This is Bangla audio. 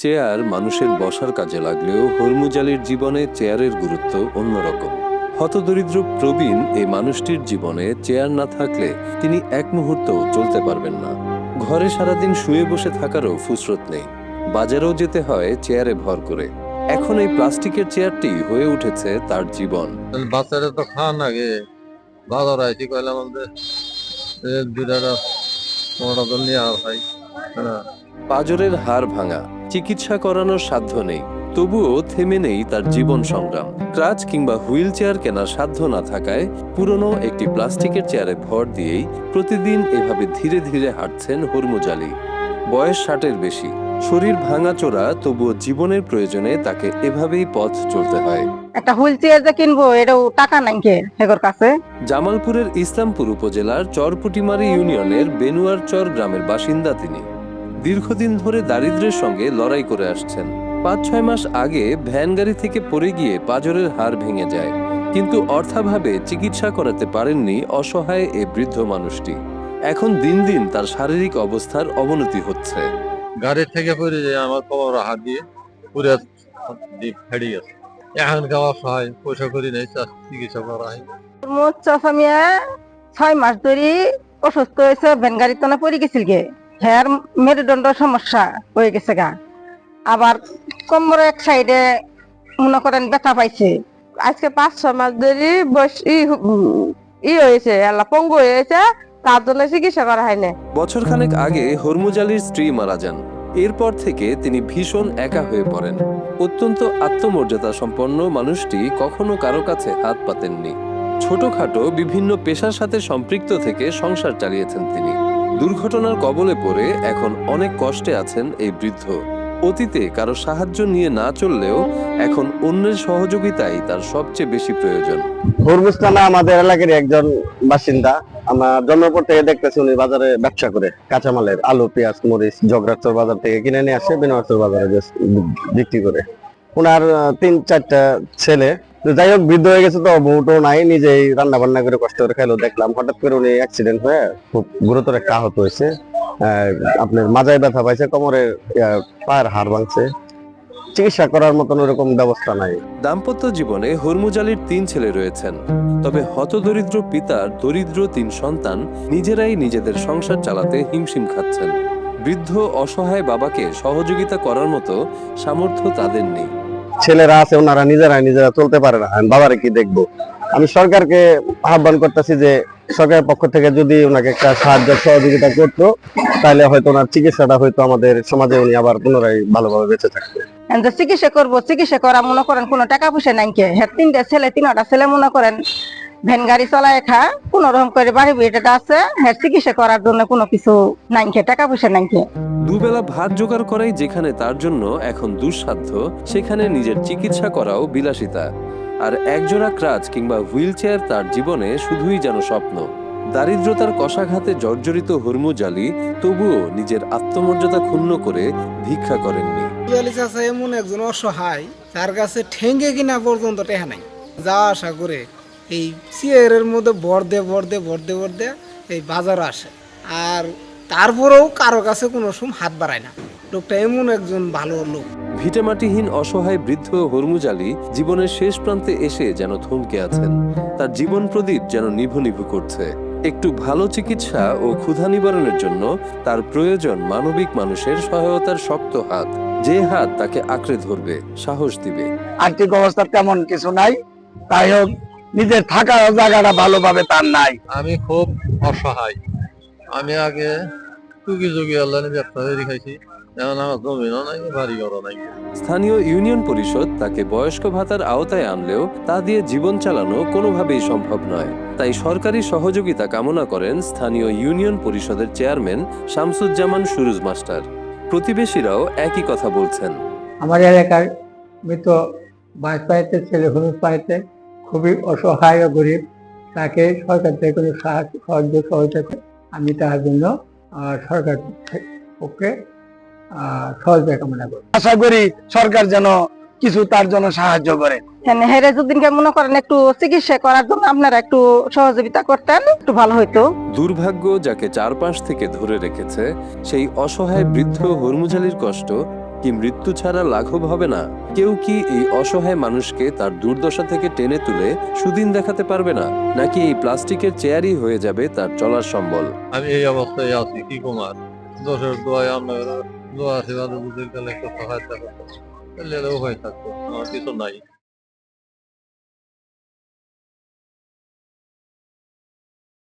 চেয়ার মানুষের বসার কাজে লাগলেও হরমুজ আলীর জীবনে চেয়ারের গুরুত্ব অন্যরকম। হতদরিদ্র প্রবীণ এই মানুষটির জীবনে চেয়ার না থাকলে তিনি এক মুহূর্তও চলতে পারবেন না। ঘরে সারাদিন শুয়ে বসে থাকারও ফুসরত নেই, বাজারেও যেতে হয় চেয়ারে ভর করে। এখন এই প্লাস্টিকের চেয়ারটি হয়ে উঠেছে তার জীবন। বাচ্চারা তো খাওয়ার আগে বাজার আইসি কইলাম আমাদের পাঁজরের হাড় ভাঙা, চিকিৎসা করানোর সাধ্য নেই, তবুও থেমে নেই তার জীবন সংগ্রাম। ক্রাচ কিংবা হুইল চেয়ার কেনার সাধ্য না থাকায় পুরনো একটি প্লাস্টিকের চেয়ারে ভর দিয়েই প্রতিদিন এভাবে ধীরে ধীরে হাঁটছেন হরমুজ আলী। বয়স 60-এর বেশি, শরীর ভাঙাচোরা, তবুও জীবনের প্রয়োজনে তাকে এভাবেই পথ চলতে হয়। একটা হুইল চেয়ার যে কিনবো এটাও টাকা নাই হেগর কাছে। জামালপুরের ইসলামপুর উপজেলার চরপুটিমারি ইউনিয়নের বেনুয়ার চর গ্রামের বাসিন্দা তিনি। দীর্ঘদিন ধরে দারিদ্র্যের সঙ্গে লড়াই করে আসছেন। 5-6 মাস আগে ভ্যান গাড়ি থেকে পড়ে গিয়ে পাঁজরের হাড় ভেঙে যায়, কিন্তু অর্থাভাবে চিকিৎসা করাতে পারেননি অসহায় এ বৃদ্ধ মানুষটি। এখন দিন দিন তার শারীরিক অবস্থার অবনতি হচ্ছে। গাড়ি থেকে পড়ে যায় আমার কবর হাত দিয়ে পুরো ফেড়ে গেছে। এখন খাওয়া হয় পয়সা করি নাই, চিকিৎসা করা হয়। মোট চাষামিয়া 6 মাস ধরে অসুস্থ হয়েছে, ভ্যান গাড়ি তো না পড়ে গেছিল গে, হ্যার মেরুদণ্ড সমস্যা হয়ে গেছে গা। আবার কোমরে এক সাইডে মনে করেন ব্যথা পাইছে। আজকে 5-6 মাস ধরে হয়েছে, আল্লাহ পঙ্গু হয়েছে, তার জন্য চিকিৎসা করা হয় না। বছরখানেক আগে হরমুজ আলীর স্ত্রী মারা যান। এরপর থেকে তিনি ভীষণ একা হয়ে পড়েন। অত্যন্ত আত্মমর্যাদা সম্পন্ন মানুষটি কখনো কারো কাছে হাত পাতেননি। ছোটখাটো বিভিন্ন পেশার সাথে সম্পৃক্ত থেকে সংসার চালিয়েছেন তিনি। দুর্ঘটনার কবলে পড়ে এখন অনেক কষ্টে আছেন এই বৃদ্ধ। অতীতে কারো সাহায্য নিয়ে না চললেও এখন অন্যের সহযোগিতাই তার সবচেয়ে বেশি প্রয়োজন। হরমুজ নামে আমাদের এলাকার একজন বাসিন্দা। আমরা জন্মের পর থেকে দেখতেছি উনি বাজারে ব্যবসা করে কাঁচামালের আলু, পেঁয়াজ, মরিচ জগরাচর বাজার থেকে কিনে নিয়ে আসে, বেনারসর বাজারে বিক্রি করে। ওনার 3-4টা ছেলে। যাই হোক, বৃদ্ধ হয়ে গেছে তো, বউটো নাই, নিজেই রান্না বান্না করে কষ্ট করে খাইলো। দেখলাম হঠাৎ করে উনি অ্যাক্সিডেন্ট হয়ে খুব গুরুতর একটা আহত হয়েছে। আপনার মাজায় ব্যথা পাইছে, কোমরের পায়ের হাড় ভাঙছে। চিকিৎসা করার মতন ওরকম ব্যবস্থা নাই। দাম্পত্য জীবনে হরমুজ আলীর 3 ছেলে রয়েছেন, তবে হতদরিদ্র পিতার দরিদ্র 3 সন্তান নিজেরাই নিজেদের সংসার চালাতে হিমশিম খাচ্ছেন। বৃদ্ধ অসহায় বাবাকে সহযোগিতা করার মতো সামর্থ্য তাদের নেই। ছেলেরা আছে, ওনারা নিজেরা চলতে পারে না, বাবারে কি দেখবো। আমি সরকারকে আহ্বান করতেছি যে সরকারের পক্ষ থেকে যদি ওনাকে একটা সাহায্য সহযোগিতা করতো, তাহলে হয়তো ওনার চিকিৎসাটা হয়তো আমাদের সমাজে উনি আবার পুনরায় ভালোভাবে বেঁচে থাকবে। চিকিৎসা করবো, চিকিৎসা করা মনে করেন কোনো টাকা পয়সা নাই কে। হ্যাঁ 3টা ছেলে মনে করেন ভ্যান গাড়ি চালায় খা, কোন রকম করে বাড়ি বেটা আছে। হ্যাঁ চিকিৎসা করার জন্য কোনো কিছু নাই কে, টাকা পয়সা নাই কে। দুবেলা ভাত জোগাড় করাই যেখানে তার জন্য এখন দুঃসাধ্য, সেখানে নিজের চিকিৎসা করাও বিলাসিতা। আর একজোড়া ক্রাচ কিংবা হুইল চেয়ার তার জীবনে শুধুই যেন স্বপ্ন। দারিদ্রতার কষাঘাতে জর্জরিত হরমুজ আলী তবুও নিজের আত্মমর্যাদা ক্ষুণ্ণ করে ভিক্ষা করেননি। এমন একজন অসহায়, তার কাছে ঠেঙ্গে কিনা পর্যন্ত টেহা নাই। যা আশা করে এই চেয়ারের মধ্যে ভরদে এই বাজার আসে, আর তারপরেও কারো কাছে কোনো সময় হাত বাড়ায় না। লোকটা এমন একজন ভালো লোক। ভিটেমাটিহীন অসহায় বৃদ্ধ হরমুজ আলী জীবনের শেষ প্রান্তে এসে যেন থমকে আছেন। তার জীবন প্রদীপ যেন নিভু নিভু করছে। একটু ভালো চিকিৎসা ও ক্ষুধা নিবারণের জন্য তার প্রয়োজন মানবিক মানুষের সহায়তার শক্ত হাত, যে হাত তাকে আঁকড়ে ধরবে, সাহস দিবে। আর্থিক অবস্থা তেমন কিছু নাই, তাই হোক নিজের থাকার জায়গাটা ভালোভাবে তার নাই। আমি খুব অসহায়। আমি আগে টুকি জুগি আল্লাহ ব্যবসা তৈরি খাইছি, এখন আমার জমিনও নাই, বাড়ি ঘরও নাই। স্থানীয় ইউনিয়ন পরিষদ তাকে বয়স্ক ভাতার আওতায় আনলেও তা দিয়ে জীবন চালানো কোনোভাবেই সম্ভব নয়। তাই সরকারি সহযোগিতা কামনা করেন স্থানীয় ইউনিয়ন পরিষদের চেয়ারম্যান শামসুজ্জামান সুরুজ মাস্টার। প্রতিবেশীরাও একই কথা বলছেন। আমার এলাকার মৃত বাজপাইতে ছেলে হলুদ পাইতে খুবই অসহায় ও গরিব, তাকে সরকার থেকে কোনো সাহায্য সহযোগিতা করে আমি তার জন্য সরকার পক্ষে সহযোগিতা কামনা করি। আশা করি সরকার যেন কিছু তার জন্য সাহায্য করে। হেরে যদি মনে করেন একটু চিকিৎসা করার জন্য আপনারা একটু সহযোগিতা করতেন, একটু ভালো হইতো। দুর্ভাগ্য যাকে চারপাশ থেকে ধরে রেখেছে, সেই অসহায় বৃদ্ধ হরমুজ আলীর কষ্ট কি মৃত্যু ছাড়া লাঘব হবে না? কেউ কি এই অসহায় মানুষকে তার দুর্দশা থেকে টেনে তুলে সুদিন দেখাতে পারবে না? নাকি এই প্লাস্টিকের চেয়ারই হয়ে যাবে তার চলার সম্বল? আমি এই অবস্থায় আছি, কি কুমার দোষের দোয়ায় আপনার দোয়া আশীর্বাদ বুঝে গেলে একটু সহায়তা করতো, তাহলে উপায় থাকতো, আমার কিছু নাই।